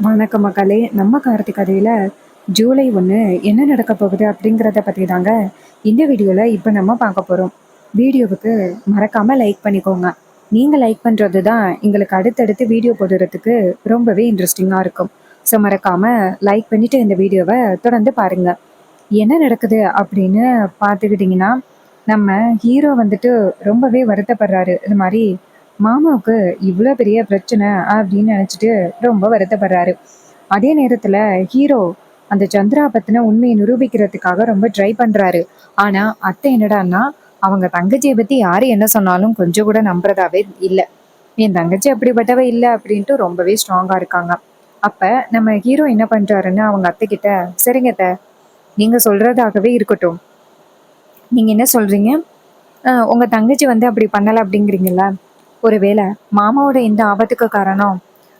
வணக்கம் மக்களே. நம்ம கார்த்திக் கதையில ஜூலை 1 என்ன நடக்க போகுது அப்படிங்கிறத பற்றி தாங்க இந்த வீடியோவில் இப்போ நம்ம பார்க்க போகிறோம். வீடியோவுக்கு மறக்காமல் லைக் பண்ணிக்கோங்க. நீங்கள் லைக் பண்ணுறது தான் எங்களுக்கு அடுத்தடுத்து வீடியோ போடுறதுக்கு ரொம்பவே இன்ட்ரெஸ்டிங்காக இருக்கும். ஸோ மறக்காமல் லைக் பண்ணிவிட்டு இந்த வீடியோவை தொடர்ந்து பாருங்கள். என்ன நடக்குது அப்படின்னு பார்த்துக்கிட்டிங்கன்னா, நம்ம ஹீரோ வந்துட்டு ரொம்பவே வருத்தப்படுறாரு. இது மாதிரி மாமாவுக்கு இவ்வளோ பெரிய பிரச்சனை அப்படின்னு நினச்சிட்டு ரொம்ப வருத்தப்படுறாரு. அதே நேரத்தில் ஹீரோ அந்த சந்திரா பற்றின உண்மையை நிரூபிக்கிறதுக்காக ரொம்ப ட்ரை பண்ணுறாரு. ஆனால் அத்தை என்னடான்னா, அவங்க தங்கச்சியை பற்றி யார் என்ன சொன்னாலும் கொஞ்சம் கூட நம்புறதாவே இல்லை. என் தங்கச்சி அப்படிப்பட்டவ இல்லை அப்படின்ட்டு ரொம்பவே ஸ்ட்ராங்காக இருக்காங்க. அப்போ நம்ம ஹீரோ என்ன பண்ணுறாருன்னு அவங்க அத்தை கிட்ட, சரிங்க அத்தை, நீங்கள் சொல்கிறதாகவே இருக்கட்டும். நீங்கள் என்ன சொல்கிறீங்க? உங்கள் தங்கச்சி வந்து அப்படி பண்ணலை அப்படிங்கிறீங்களா? ஒருவேளை மாமாவோட இந்த ஆபத்துக்கு காரணம்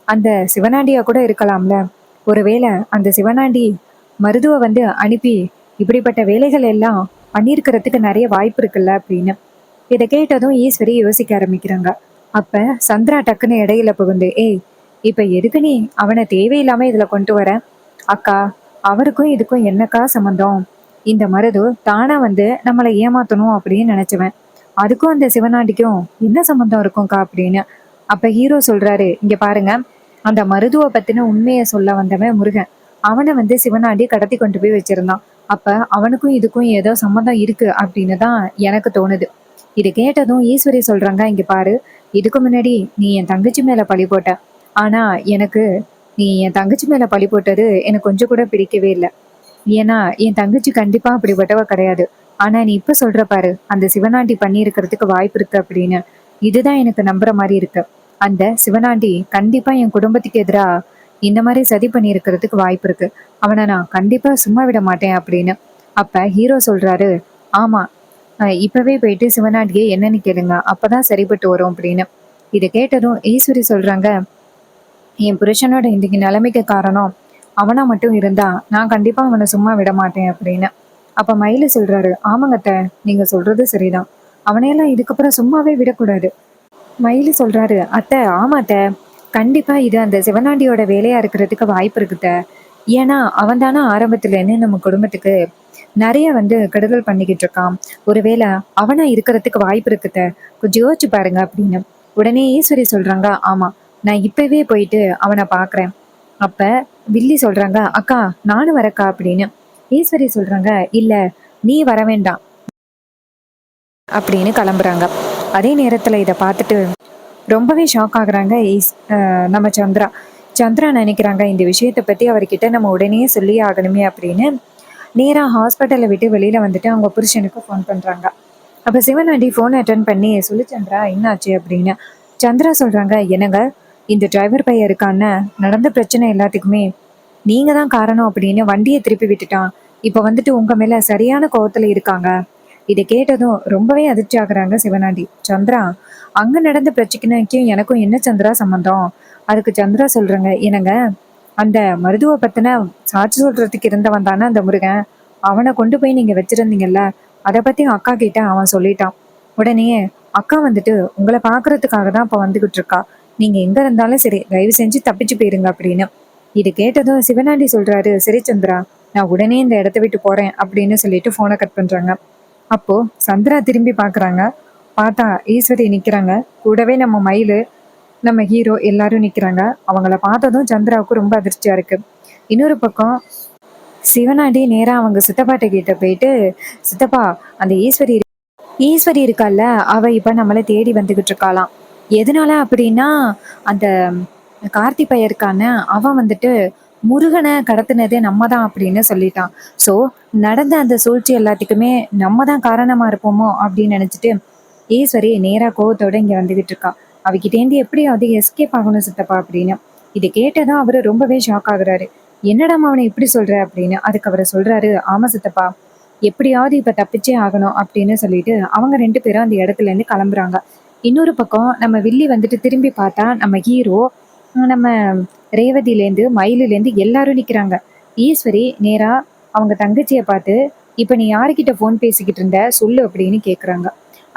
அந்த சிவனாண்டியா கூட இருக்கலாம்ல. ஒருவேளை அந்த சிவனாண்டி மருதுவை வந்து அனுப்பி இப்படிப்பட்ட வேலைகள் எல்லாம் பண்ணியிருக்கிறதுக்கு நிறைய வாய்ப்பு இருக்குல்ல அப்படின்னு. இதை கேட்டதும் ஈஸ்வரி யோசிக்க ஆரம்பிக்கிறாங்க. அப்ப சந்திரா டக்குன்னு இடையில புகுந்து, ஏய், இப்ப எதுக்கு நீ அவனை தேவையில்லாம இதுல கொண்டு வர? அக்கா, அவருக்கும் இதுக்கும் என்னக்கா சம்மந்தம்? இந்த மருது தானா வந்து நம்மளை ஏமாத்தணும் அப்படின்னு நினைச்சுவேன். அதுக்கும் அந்த சிவனாண்டிக்கும் என்ன சம்மந்தம் இருக்கும்க்கா அப்படின்னு. அப்ப ஹீரோ சொல்றாரு, இங்க பாருங்க, அந்த மருதுவை பத்தின உண்மையை சொல்ல வந்தவன் முருகன். அவனை வந்து சிவனாண்டி கடத்தி கொண்டு போய் வச்சிருந்தான். அப்ப அவனுக்கும் இதுக்கும் ஏதோ சம்மந்தம் இருக்கு அப்படின்னு தான் எனக்கு தோணுது. இது கேட்டதும் ஈஸ்வரி சொல்றாங்க, இங்க பாரு, இதுக்கு முன்னாடி நீ என் தங்கச்சி மேல பழி போட்ட. ஆனா எனக்கு நீ என் தங்கச்சி மேல பழி போட்டது எனக்கு கொஞ்சம் கூட பிடிக்கவே இல்லை. ஏன்னா என் தங்கச்சி கண்டிப்பா அப்படிப்பட்டவ கிடையாது. ஆனா நீ இப்ப சொல்ற பாரு, அந்த சிவனாண்டி பண்ணி இருக்கிறதுக்கு வாய்ப்பு இருக்கு அப்படின்னு. இதுதான் எனக்கு நம்புற மாதிரி இருக்கு. அந்த சிவனாண்டி கண்டிப்பா என் குடும்பத்துக்கு எதிரா இந்த மாதிரி சதி பண்ணி இருக்கிறதுக்கு வாய்ப்பு இருக்கு. அவனை நான் கண்டிப்பா சும்மா விட மாட்டேன் அப்படின்னு. அப்ப ஹீரோ சொல்றாரு, ஆமா, இப்பவே போயிட்டு சிவனாண்டியை என்னன்னு கேளுங்க, அப்பதான் சரிப்பட்டு வரும் அப்படின்னு. இதை கேட்டதும் ஈஸ்வரி சொல்றாங்க, என் புருஷனோட இன்னைக்கு நிலைமைக்கு காரணம் அவனா மட்டும் இருந்தா நான் கண்டிப்பா அவனை சும்மா விட மாட்டேன் அப்படின்னு. அப்ப மயிலு சொல்றாரு, ஆமாங்கத்த, நீங்க சொல்றது சரிதான். அவனையெல்லாம் இதுக்கப்புறம் சும்மாவே விடக்கூடாது. மயிலு சொல்றாரு, அத்தை, ஆமாத்த, கண்டிப்பா இது அந்த சிவனாண்டியோட வேலையா இருக்கிறதுக்கு வாய்ப்பு இருக்குத்த. ஏன்னா அவன் தானே ஆரம்பத்துல இருந்து நம்ம குடும்பத்துக்கு நிறைய வந்து கெடுதல் பண்ணிக்கிட்டு இருக்கான். ஒருவேளை அவனா இருக்கிறதுக்கு வாய்ப்பு இருக்குத்த, கொஞ்சம் யோசிச்சு பாருங்க அப்படின்னு. உடனே ஈஸ்வரி சொல்றாங்க, ஆமா, நான் இப்பவே போயிட்டு அவனை பாக்குறேன். அப்ப வில்லி சொல்றாங்க, அக்கா, நானும் வரக்கா அப்படின்னு. ஈஸ்வரி சொல்றாங்க, இல்ல, நீ வர வேண்டாம் அப்படின்னு கிளம்புறாங்க. அதே நேரத்துல இதை பார்த்துட்டு ரொம்பவே ஷாக் ஆகுறாங்க நம்ம சந்திரா. சந்திரா நினைக்கிறாங்க, இந்த விஷயத்தை பத்தி அவர்கிட்ட நம்ம உடனே சொல்லி ஆகணுமே அப்படின்னு நேரா ஹாஸ்பிட்டலை விட்டு வெளியில வந்துட்டு அவங்க புருஷனுக்கு ஃபோன் பண்றாங்க. அப்ப சிவனாண்டி ஃபோன் அட்டன் பண்ணி, சொல்லு சந்திரா, என்னாச்சு அப்படின்னு. சந்திரா சொல்றாங்க, என்னங்க, இந்த டிரைவர் பையன் இருக்கான்னு நடந்த பிரச்சனை எல்லாத்துக்குமே நீங்க தான் காரணம் அப்படின்னு வண்டியை திருப்பி விட்டுட்டான். இப்ப வந்துட்டு உங்க மேல சரியான கோவத்துல இருக்காங்க. இதை கேட்டதும் ரொம்பவே அதிர்ச்சி ஆகுறாங்க சிவனாண்டி. சந்திரா, அங்க நடந்த பிரச்சனைக்கும் எனக்கும் என்ன சந்திரா சம்பந்தம்? அதுக்கு சந்திரா சொல்றாங்க, என்னங்க, அந்த மருதுவை பத்தின சாட்சி சொல்றதுக்கு இருந்தவன் தானே அந்த முருகன். அவனை கொண்டு போய் நீங்க வச்சிருந்தீங்கல்ல, அதை பத்தி அக்கா கிட்ட அவன் சொல்லிட்டான். உடனே அக்கா வந்துட்டு உங்களை பாக்குறதுக்காக தான் இப்ப வந்துகிட்டு இருக்கா. நீங்க எங்க இருந்தாலும் சரி, தயவு செஞ்சு தப்பிச்சு போயிருங்க அப்படின்னு. இது கேட்டதும் சிவனாண்டி சொல்றாரு, சரி சந்திரா, நான் உடனே இந்த இடத்த விட்டு போறேன் அப்படின்னு சொல்லிட்டு போனை கட் பண்றாங்க. அப்போ சந்திரா திரும்பி பாக்குறாங்க. பார்த்தா ஈஸ்வரி நிக்கிறாங்க. கூடவே நம்ம மயிலு, நம்ம ஹீரோ எல்லாரும் நிக்கிறாங்க. அவங்கள பார்த்ததும் சந்திராவுக்கு ரொம்ப அதிர்ச்சியா இருக்கு. இன்னொரு பக்கம் சிவனாண்டி நேரா அவங்க சித்தப்பாட்ட கிட்ட போயிட்டு, சித்தப்பா, அந்த ஈஸ்வரி இருக்கால, அவ இப்ப நம்மளை தேடி வந்துகிட்டு இருக்காளாம். எதனால அப்படின்னா, அந்த கார்த்தி பையன் இருக்கான, அவன் வந்துட்டு முருகனை கடத்தினதே நம்ம தான் அப்படின்னு சொல்லிட்டான். ஸோ நடந்த அந்த சூழ்ச்சி எல்லாத்துக்குமே நம்ம தான் காரணமா இருப்போமோ அப்படின்னு நினைச்சிட்டு ஈஸ்வரி நேரா கோவத்தோட இங்க வந்துகிட்டு இருக்கா. அவகிட்டேந்து எப்படியாவது எஸ்கேப் ஆகணும் சித்தப்பா அப்படின்னு. இதை கேட்டதும் அவரு ரொம்பவே ஷாக் ஆகுறாரு. என்னடாமா அவனை இப்படி சொல்ற அப்படின்னு. அதுக்கு அவரை சொல்றாரு, ஆமா சித்தப்பா, எப்படியாவது இப்ப தப்பிச்சே ஆகணும் அப்படின்னு சொல்லிட்டு அவங்க 2 பேரும் அந்த இடத்துல இருந்து கிளம்புறாங்க. இன்னொரு பக்கம் நம்ம வில்லி வந்துட்டு திரும்பி பார்த்தா நம்ம ஹீரோ, நம்ம ரேவதியிலேருந்து மயிலிலேருந்து எல்லாரும் நிக்கிறாங்க. ஈஸ்வரி நேரா அவங்க தங்கச்சியை பார்த்து, இப்ப நீ யாருக்கிட்ட ஃபோன் பேசிக்கிட்டு இருந்த சொல்லு அப்படின்னு கேக்குறாங்க.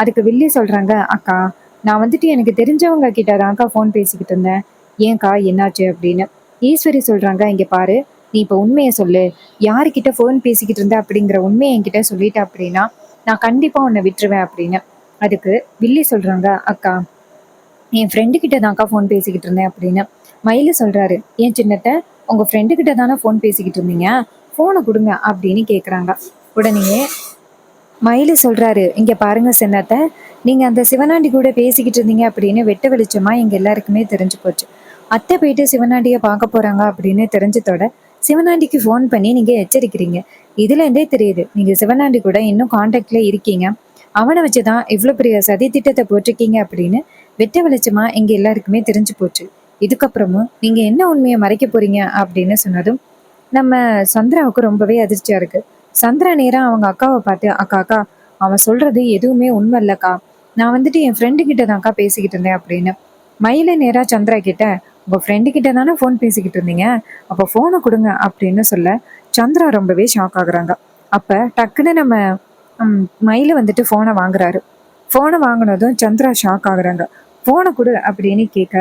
அதுக்கு வில்லி சொல்றாங்க, அக்கா, நான் வந்துட்டு எனக்கு தெரிஞ்சவங்க கிட்ட தான்க்கா ஃபோன் பேசிக்கிட்டு இருந்தேன். ஏன்க்கா, என்னாச்சு அப்படின்னு. ஈஸ்வரி சொல்றாங்க, இங்க பாரு, நீ இப்ப உண்மையை சொல்லு. யாருக்கிட்ட ஃபோன் பேசிக்கிட்டு இருந்த அப்படிங்கிற உண்மையை என்கிட்ட சொல்லிட்ட அப்படின்னா நான் கண்டிப்பா உன்னை விட்டுருவேன் அப்படின்னு. அதுக்கு வில்லி சொல்றாங்க, அக்கா என் ஃப்ரெண்டு கிட்ட தான்க்கா ஃபோன் பேசிக்கிட்டு இருந்தேன் அப்படின்னு. மயிலு சொல்றாரு, ஏன் சின்னத்த, உங்க ஃப்ரெண்டு கிட்ட தானே ஃபோன் பேசிக்கிட்டு இருந்தீங்க, ஃபோனை கொடுங்க அப்படின்னு கேக்குறாங்க. உடனே மயிலு சொல்றாரு, இங்க பாருங்க சின்னத்த, நீங்க அந்த சிவனாண்டி கூட பேசிக்கிட்டு இருந்தீங்க அப்படின்னு வெட்ட வெளிச்சமா எங்க எல்லாருக்குமே தெரிஞ்சு போச்சு. அத்தை போயிட்டு சிவனாண்டிய பார்க்க போறாங்க அப்படின்னு தெரிஞ்சதோட சிவனாண்டிக்கு ஃபோன் பண்ணி நீங்க எச்சரிக்கிறீங்க. இதுல இருந்தே தெரியுது நீங்க சிவனாண்டி கூட இன்னும் கான்டாக்ட்ல இருக்கீங்க. அவனை வச்சுதான் இவ்வளவு பெரிய சதி திட்டத்தை போட்டிருக்கீங்க அப்படின்னு வெட்ட வெளிச்சமா எங்க எல்லாருக்குமே தெரிஞ்சு போச்சு. இதுக்கப்புறமும் நீங்க என்ன உண்மையை மறைக்க போறீங்க அப்படின்னு சொன்னதும் நம்ம சந்திராவுக்கு ரொம்பவே அதிர்ச்சியா இருக்கு. சந்திரா நேரா அவங்க அக்காவை பார்த்து, அக்கா அக்கா, அவன் சொல்றது எதுவுமே உண்மை இல்லக்கா, நான் வந்துட்டு என் ஃப்ரெண்டு கிட்ட தான்க்கா பேசிக்கிட்டு இருந்தேன் அப்படின்னு. மயில நேரா சந்திரா கிட்ட, உங்க ஃப்ரெண்டு கிட்ட தானே ஃபோன் பேசிக்கிட்டு இருந்தீங்க, அப்போ ஃபோனை கொடுங்க அப்படின்னு சொல்ல சந்திரா ரொம்பவே ஷாக் ஆகுறாங்க. அப்ப டக்குன்னு நம்ம மயில வந்துட்டு ஃபோனை வாங்குறாரு. ஃபோனை வாங்கினதும் சந்திரா ஷாக் ஆகுறாங்க. ஃபோனை கொடு அப்படின்னு கேட்க,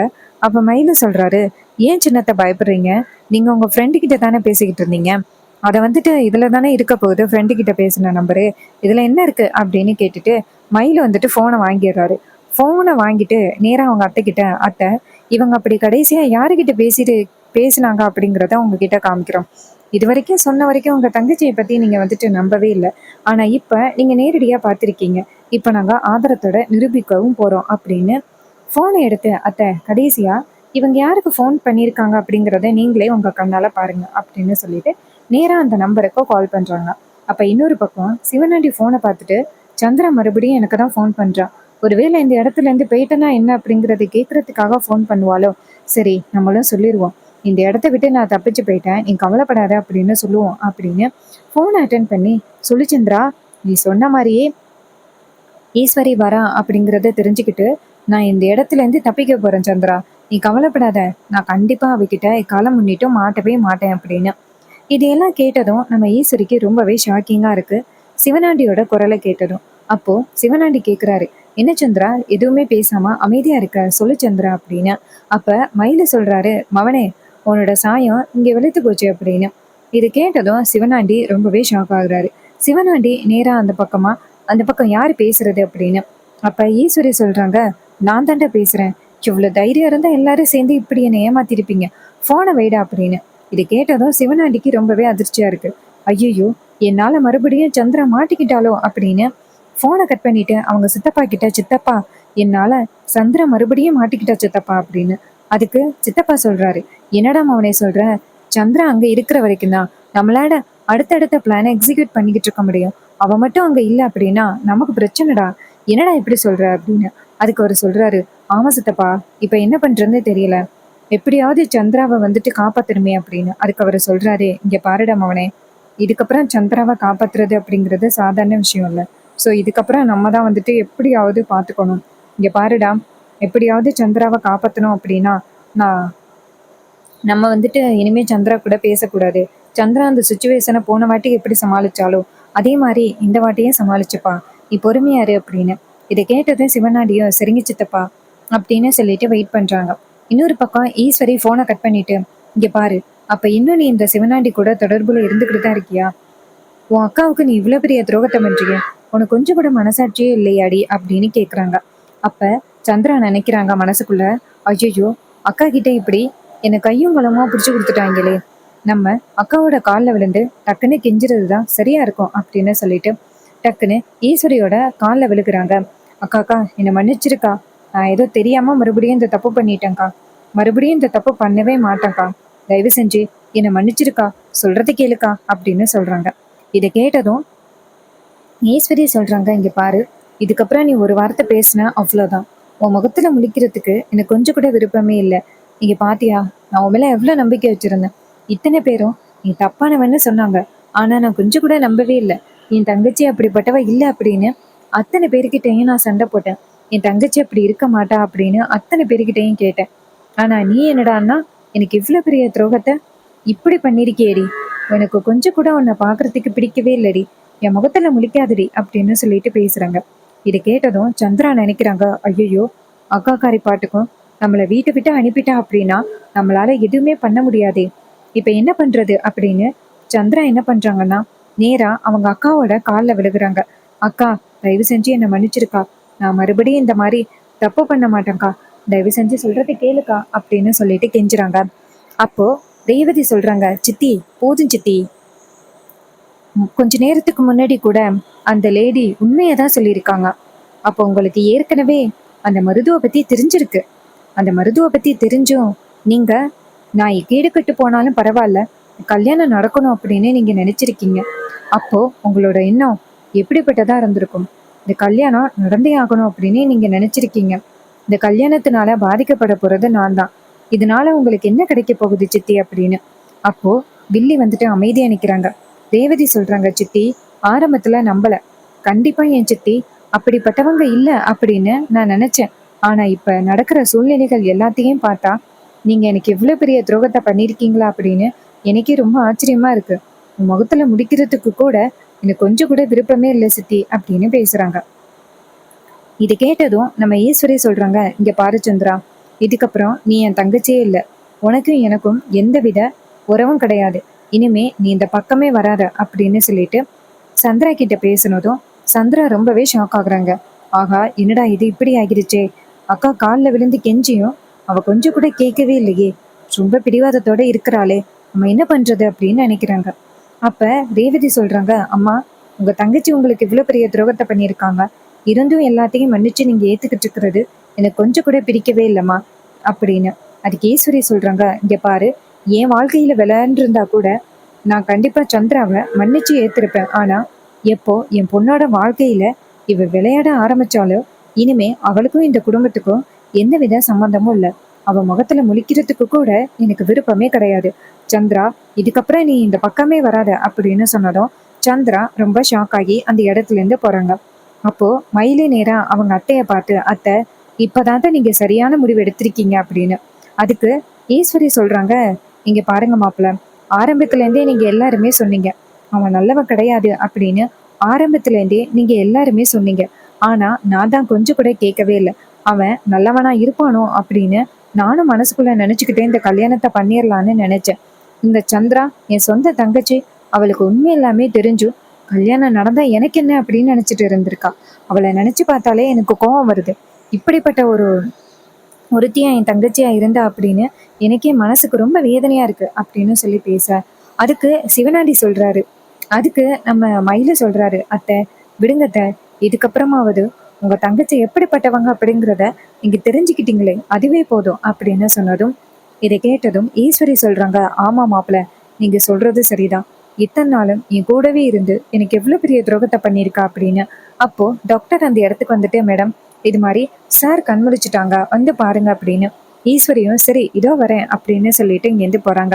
அப்ப மயில சொல்றாரு, ஏன் சின்னத்தை பயப்படுறீங்க, நீங்க உங்க ஃப்ரெண்டு கிட்ட தானே பேசிக்கிட்டு இருந்தீங்க, அதை வந்துட்டு இதுல தானே இருக்க போகுது, ஃப்ரெண்டு கிட்ட பேசின நம்பரு, இதுல என்ன இருக்கு அப்படின்னு கேட்டுட்டு மயில வந்துட்டு ஃபோனை வாங்கிடுறாரு. ஃபோனை வாங்கிட்டு நேரா அவங்க அத்தை கிட்ட, அத்தை, இவங்க அப்படி கடைசியா யாருக்கிட்ட பேசினாங்க அப்படிங்கிறத உங்ககிட்ட காமிக்கிறோம். இது வரைக்கும் சொன்ன வரைக்கும் உங்க தங்கச்சியை பத்தி நீங்க வந்துட்டு நம்பவே இல்லை. ஆனா இப்ப நீங்க நேரடியா பார்த்திருக்கீங்க. இப்ப நாங்க ஆதாரத்தோட நிரூபிக்கவும் போறோம் அப்படின்னு ஃபோனை எடுத்து, அத்தை, கடைசியா இவங்க யாருக்கு ஃபோன் பண்ணியிருக்காங்க அப்படிங்கிறத நீங்களே உங்க கண்ணால பாருங்க அப்படின்னு சொல்லிட்டு நேரா அந்த நம்பருக்கு கால் பண்றாங்க. அப்ப இன்னொரு பக்கம் சிவனாண்டி ஃபோனை பார்த்துட்டு, சந்திரா மறுபடியும் எனக்கு தான் ஃபோன் பண்றான், ஒருவேளை இந்த இடத்துல இருந்து போயிட்டனா என்ன அப்படிங்கறத கேட்கறதுக்காக ஃபோன் பண்ணுவாளோ, சரி நம்மளும் சொல்லிடுவோம், இந்த இடத்த விட்டு நான் தப்பிச்சு போயிட்டேன், நீ கவலைப்படாத அப்படின்னு சொல்லுவோம் அப்படின்னு ஃபோனை அட்டன் பண்ணி, சொல்லு சந்திரா, நீ சொன்ன மாதிரியே ஈஸ்வரி வரா அப்படிங்கிறத தெரிஞ்சுக்கிட்டு நான் இந்த இடத்துல இருந்து தப்பிக்க போறேன் சந்திரா, நீ கவலைப்படாத, நான் கண்டிப்பா அவகிட்ட காலம் முன்னிட்டும் மாட்டவே மாட்டேன் அப்படின்னு. இதையெல்லாம் கேட்டதும் நம்ம ஈஸ்வரிக்கு ரொம்பவே ஷாக்கிங்கா இருக்கு. சிவனாண்டியோட குரலை கேட்டதும். அப்போ சிவனாண்டி கேக்குறாரு, என்ன சந்திரா எதுவுமே பேசாம அமைதியா இருக்க, சொல்லு சந்திரா அப்படின்னு. அப்ப மயிலு சொல்றாரு, மவனே, உன்னோட சாயம் இங்க வெளுத்து போச்சு அப்படின்னு. இது கேட்டதும் சிவனாண்டி ரொம்பவே ஷாக் ஆகுறாரு. சிவனாண்டி நேரா அந்த பக்கம் யாரு பேசுறது அப்படின்னு. அப்ப ஈஸ்வரி சொல்றாங்க, நான் தாண்டா பேசுறேன், இவ்வளவு தைரியம் இருந்தா எல்லாரும் சேர்ந்து இப்படி என்னை ஏமாத்திருப்பீங்க, போனை வைடா அப்படின்னு. இது கேட்டதும் சிவனாண்டிக்கு ரொம்பவே அதிர்ச்சியா இருக்கு. ஐயோ, என்னால மறுபடியும் சந்திரா மாட்டிக்கிட்டாலோ அப்படின்னு போனை கட் பண்ணிட்டு அவங்க சித்தப்பா கிட்ட, சித்தப்பா, என்னால சந்திரா மறுபடியும் மாட்டிக்கிட்டா சித்தப்பா அப்படின்னு. அதுக்கு சித்தப்பா சொல்றாரு, என்னடா அவனே சொல்ற, சந்திரா அங்க இருக்கிற வரைக்கும் தான் நம்மளால அடுத்தடுத்த பிளானை எக்ஸிக்யூட் பண்ணிக்கிட்டு இருக்க முடியும், அவ மட்டும் அங்க இல்ல அப்படின்னா நமக்கு பிரச்சனைடா, என்னடா இப்படி சொல்ற அப்படின்னு. அதுக்கு அவர் சொல்றாரு, ஆமா சித்தப்பா, இப்ப என்ன பண்றதுன்னு தெரியல, எப்படியாவது சந்திராவை வந்துட்டு காப்பாத்தணுமே அப்படின்னு. அதுக்கு அவர் சொல்றாரு, இங்க பாருடா மவனே, இதுக்கப்புறம் சந்திராவை காப்பாத்துறது அப்படிங்கிறது சாதாரண விஷயம் இல்லை. ஸோ இதுக்கப்புறம் நம்ம தான் வந்துட்டு எப்படியாவது பார்த்துக்கணும். இங்க பாருடா, எப்படியாவது சந்திராவை காப்பாற்றணும் அப்படின்னா நான் நம்ம வந்துட்டு இனிமே சந்திரா கூட பேசக்கூடாது. சந்திரா அந்த சுச்சுவேஷனை போன வாட்டி எப்படி சமாளிச்சாலோ அதே மாதிரி இந்த வாட்டியும் சமாளிச்சுப்பா, நீ பொறுமையாரு அப்படின்னு. இதை கேட்டதும் சிவனாடியோ, சரிங்க சித்தப்பா அப்படின்னு சொல்லிட்டு வெயிட் பண்றாங்க. இன்னொரு பக்கம் ஈஸ்வரி போனை கட் பண்ணிட்டு, இங்க பாரு, அப்ப இன்னும் நீ இந்த சிவனாண்டி கூட தொடர்புல இருந்துகிட்டு தான் இருக்கியா, உன் அக்காவுக்கு நீ இவ்வளவு பெரிய துரோகத்தை பண்றீங்க, உனக்கு கொஞ்சம் கூட மனசாட்சியே இல்லையாடி அப்படின்னு கேக்குறாங்க. அப்ப சந்திரா நினைக்கிறாங்க மனசுக்குள்ள, ஐயோ, அக்கா கிட்ட இப்படி என்னை கையும் களமா பிடிச்சு கொடுத்துட்டாங்களே, நம்ம அக்காவோட காலில் விழுந்து டக்குன்னு கெஞ்சுறது தான் சரியா இருக்கும் அப்படின்னு சொல்லிட்டு டக்குன்னு ஈஸ்வரியோட காலில் விழுகிறாங்க. அக்கா அக்கா, என்னை மன்னிச்சிருக்கா, நான் ஏதோ தெரியாம மறுபடியும் இந்த தப்பு பண்ணிட்டேன்க்கா, மறுபடியும் இந்த தப்பு பண்ணவே மாட்டேன்க்கா, தயவு செஞ்சு என்னை மன்னிச்சிருக்கா, சொல்றது கேளுக்கா அப்படின்னு சொல்றாங்க. இதை கேட்டதும் ஈஸ்வரி சொல்றாங்க, இங்க பாரு, இதுக்கப்புறம் நீ ஒரு வார்த்தை பேசின அவ்வளோதான், உன் முகத்துல முழிக்கிறதுக்கு எனக்கு கொஞ்சம் கூட விருப்பமே இல்லை. இங்க பாத்தியா, நான் உன் மேல எவ்வளவு நம்பிக்கை வச்சிருந்தேன், இத்தனை பேரும் நீ தப்பானவன்னு சொன்னாங்க, ஆனா நான் கொஞ்சம் கூட நம்பவே இல்லை, என் தங்கச்சி அப்படிப்பட்டவ இல்லை அப்படின்னு அத்தனை பேருக்கிட்டையும் நான் சண்டை போட்டேன், என் தங்கச்சி அப்படி இருக்க மாட்டா அப்படின்னு அத்தனை பேருக்கிட்டையும் கேட்டேன். ஆனா நீ என்னடான்னா எனக்கு இவ்வளவு பெரிய துரோகத்தை இப்படி பண்ணிருக்கேடி, எனக்கு கொஞ்சம் கூட உன்னை பாக்குறதுக்கு பிடிக்கவே இல்லடி, என் முகத்துல முழிக்காதடி அப்படின்னு சொல்லிட்டு பேசுறாங்க. இதை கேட்டதும் சந்திரா நினைக்கிறாங்க, ஐயோ, அக்காக்காரி பாட்டுக்கும் நம்மளை வீட்டை விட்டு அனுப்பிட்டா அப்படின்னா நம்மளால எதுவுமே பண்ண முடியாதே. இப்ப என்ன பண்றது அப்படின்னு சந்திரா என்ன பண்றாங்கன்னா நேரா அவங்க அக்காவோட காலில் விழுகுறாங்க. அக்கா, தயவு செஞ்சு என்னை மன்னிச்சிருக்கா. நான் மறுபடியும் இந்த மாதிரி தப்பு பண்ண மாட்டேன்க்கா. தயவு செஞ்சு சொல்றது கேளுக்கா அப்படின்னு சொல்லிட்டு கெஞ்சுறாங்க. அப்போ ரேவதி சொல்றாங்க, சித்தி போதும் சித்தி. கொஞ்ச நேரத்துக்கு முன்னாடி கூட அந்த லேடி உண்மையை தான் சொல்லியிருக்காங்க. அப்போ உங்களுக்கு ஏற்கனவே அந்த மருதுவை பத்தி தெரிஞ்சிருக்கு. அந்த மருதுவை பத்தி தெரிஞ்சும் நீங்க நான் கேடு கட்டு போனாலும் பரவாயில்ல, கல்யாணம் நடக்கணும் அப்படின்னு நீங்க நினைச்சிருக்கீங்க. அப்போ உங்களோட எண்ணம் எப்படிப்பட்டதா இருந்திருக்கும். இந்த கல்யாணம் நடந்தே ஆகணும் அப்படின்னு நீங்க நினைச்சிருக்கீங்க. இந்த கல்யாணத்தினால பாதிக்கப்பட போறது நான் தான். இதனால உங்களுக்கு என்ன கிடைக்க போகுது சித்தி அப்படின்னு. அப்போ வில்லி வந்துட்டு அமைதியா நிக்கிறாங்க. ரேவதி சொல்றாங்க, சித்தி ஆரம்பத்துல நம்பல. கண்டிப்பா என் சித்தி அப்படிப்பட்டவங்க இல்ல அப்படின்னு நான் நினைச்சேன். ஆனா இப்ப நடக்கிற சூழ்நிலைகள் எல்லாத்தையும் பார்த்தா நீங்க எனக்கு எவ்வளவு பெரிய துரோகத்தை பண்ணிருக்கீங்களா அப்படின்னு எனக்கே ரொம்ப ஆச்சரியமா இருக்கு. உன் முகத்துல முடிக்கிறதுக்கு கூட எனக்கு கொஞ்சம் கூட விருப்பமே இல்லை சித்தி அப்படின்னு பேசுறாங்க. இது கேட்டதும் நம்ம ஈஸ்வரி சொல்றாங்க, இங்க பாரு சந்திரா, இதுக்கப்புறம் நீ என் தங்கச்சியே இல்லை. உனக்கும் எனக்கும் எந்தவித உறவும் கிடையாது. இனிமே நீ இந்த பக்கமே வராத அப்படின்னு சொல்லிட்டு சந்திரா கிட்ட பேசினதும் சந்திரா ரொம்பவே ஷாக் ஆகுறாங்க. ஆகா, என்னடா இது இப்படி ஆகிருச்சே. அக்கா காலில் விழுந்து கெஞ்சியும் அவ கொஞ்சம் கூட கேட்கவே இல்லையே. ரொம்ப பிடிவாதத்தோட இருக்கிறாளே, நம்ம என்ன பண்றது அப்படின்னு நினைக்கிறாங்க. அப்ப ரேவதி சொல்றாங்க, அம்மா உங்க தங்கச்சி உங்களுக்கு இவ்வளவு பெரிய துரோகத்தை பண்ணியிருக்காங்க. இருந்தும் எல்லாத்தையும் மன்னிச்சு நீங்க ஏத்துக்கிட்டு இருக்கிறது எனக்கு கொஞ்சம் கூட பிடிக்கவே இல்லைம்மா அப்படின்னு. அதுக்கு ஈஸ்வரி சொல்றாங்க, இங்க பாரு, என் வாழ்க்கையில விளையாண்டுருந்தா கூட நான் கண்டிப்பா சந்திராவை மன்னிச்சு ஏத்திருப்பேன். ஆனா எப்போ என் பொண்ணோட வாழ்க்கையில இவ விளையாட ஆரம்பிச்சாலோ இனிமே அவளுக்கும் இந்த குடும்பத்துக்கும் எந்தவித சம்பந்தமும் இல்லை. அவ முகத்துல முழிக்கிறதுக்கு கூட எனக்கு விருப்பமே கிடையாது. சந்திரா, இதுக்கப்புறம் நீ இந்த பக்கமே வராத அப்படின்னு சொன்னதும் சந்திரா ரொம்ப ஷாக் ஆகி அந்த இடத்துல இருந்து போறாங்க. அப்போ மயிலே நேரா அவங்க அத்தைய பார்த்து, அத்தை இப்பதான் நீங்க சரியான முடிவு எடுத்திருக்கீங்க அப்படின்னு. அதுக்கு ஈஸ்வரி சொல்றாங்க, இங்க பாருங்க மாப்பிள்ள, ஆரம்பத்துல இருந்தே நீங்க எல்லாருமே சொன்னீங்க அவன் நல்லவன் கிடையாது அப்படின்னு. ஆரம்பத்துல இருந்தே நீங்க எல்லாருமே சொன்னீங்க. ஆனா நான் தான் கொஞ்சம் கூட கேட்கவே இல்லை. அவன் நல்லவனா இருப்பானோ அப்படின்னு நானும் மனசுக்குள்ள நினைச்சுக்கிட்டே இந்த கல்யாணத்தை பண்ணிடலான்னு நினைச்சேன். இந்த சந்திரா என் சொந்த தங்கச்சி, அவளுக்கு உண்மை எல்லாமே தெரிஞ்சும் கல்யாணம் நடந்தா எனக்கு என்ன அப்படின்னு நினைச்சிட்டு இருந்திருக்கா. அவளை நினைச்சு பார்த்தாலே எனக்கு கோபம் வருது. இப்படிப்பட்ட ஒருத்தியா என் தங்கச்சியா இருந்தா அப்படின்னு எனக்கே மனசுக்கு ரொம்ப வேதனையா இருக்கு அப்படின்னு சொல்லி பேச, அதுக்கு சிவனாண்டி சொல்றாரு. அதுக்கு நம்ம மயில சொல்றாரு, அத்தை விடுங்க அத்தை, இதுக்கப்புறமாவது உங்க தங்கச்சி எப்படிப்பட்டவங்க அப்படிங்கிறத நீங்க தெரிஞ்சுக்கிட்டீங்களே அதுவே போதும் அப்படின்னு சொன்னதும் இதை கேட்டதும் ஈஸ்வரி சொல்றாங்க, ஆமா மாப்பிள்ள, நீங்க சொல்றது சரிதான். இத்தனை நாளும் என் கூடவே இருந்து எனக்கு எவ்வளவு பெரிய துரோகத்தை பண்ணியிருக்கா அப்படின்னு. அப்போ டாக்டர் அந்த இடத்துக்கு வந்துட்டு, மேடம் இது மாதிரி சார் கண்முழிச்சுட்டாங்க வந்து பாருங்க அப்படின்னு. ஈஸ்வரியும் சரி இதோ வரேன் அப்படின்னு சொல்லிட்டு இங்கேருந்து போறாங்க.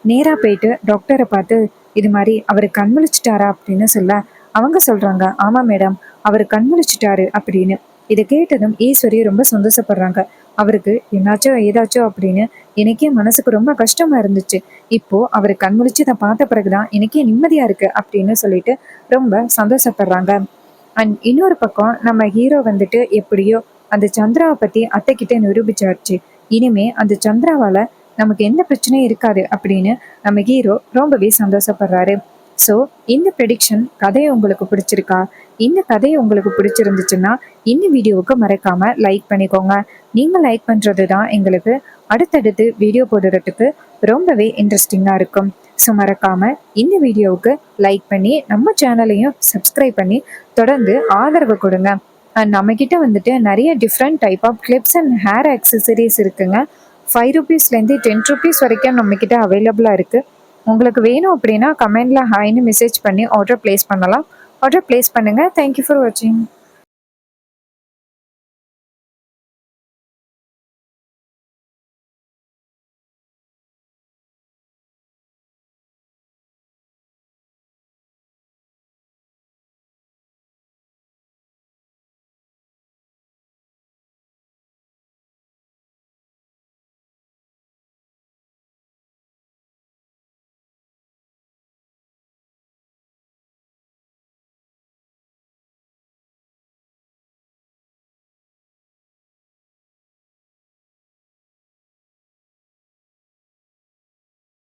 நேரா போயிட்டு டாக்டரை பார்த்து, இது மாதிரி அவர் கண்முழிச்சிட்டாரா அப்படின்னு சொல்ல அவங்க சொல்றாங்க, ஆமா மேடம், அவர் கண்முழிச்சிட்டாரு அப்படின்னு. இதை கேட்டதும் ஈஸ்வரி ரொம்ப சந்தோஷப்படுறாங்க. அவருக்கு என்னாச்சோ ஏதாச்சோ அப்படின்னு எனக்கே மனசுக்கு ரொம்ப கஷ்டமா இருந்துச்சு. இப்போ அவர் கண்முழிச்சு அதை பார்த்த பிறகுதான் எனக்கே நிம்மதியா இருக்கு அப்படின்னு சொல்லிட்டு ரொம்ப சந்தோஷப்படுறாங்க. அண்ட் இன்னொரு பக்கம் நம்ம ஹீரோ வந்துட்டு எப்படியோ அந்த சந்திராவை பத்தி அத்தை கிட்ட நிரூபிச்சாச்சு. இனிமே அந்த சந்திராவால நமக்கு எந்த பிரச்சனையும் இருக்காது அப்படின்னு நம்ம ஹீரோ ரொம்பவே சந்தோஷப்படுறாரு. ஸோ இந்த ப்ரெடிக்ஷன் கதையை உங்களுக்கு பிடிச்சிருக்கா? இந்த கதையை உங்களுக்கு பிடிச்சிருந்துச்சுன்னா இந்த வீடியோவுக்கு மறக்காம லைக் பண்ணிக்கோங்க. நீங்கள் லைக் பண்ணுறது தான் எங்களுக்கு அடுத்தடுத்து வீடியோ போடுறதுக்கு ரொம்பவே இன்ட்ரெஸ்டிங்காக இருக்கும். ஸோ மறக்காம இந்த வீடியோவுக்கு லைக் பண்ணி நம்ம சேனலையும் சப்ஸ்கிரைப் பண்ணி தொடர்ந்து ஆதரவு கொடுங்க. அண்ட் நம்மக்கிட்ட வந்துட்டு நிறைய different type of clips and hair accessories இருக்குங்க. 5 ருபீஸ்லேருந்து 10 ருபீஸ் வரைக்கும் நம்மக்கிட்ட அவைலபிளாக இருக்குது. உங்களுக்கு வேணும் அப்படின்னா கமெண்ட்ல ஹாய்னு மெசேஜ் பண்ணி ஆர்டர் பிளேஸ் பண்ணலாம். ஆர்டர் பிளேஸ் பண்ணுங்கள். தேங்க்யூ ஃபார் வாட்சிங்.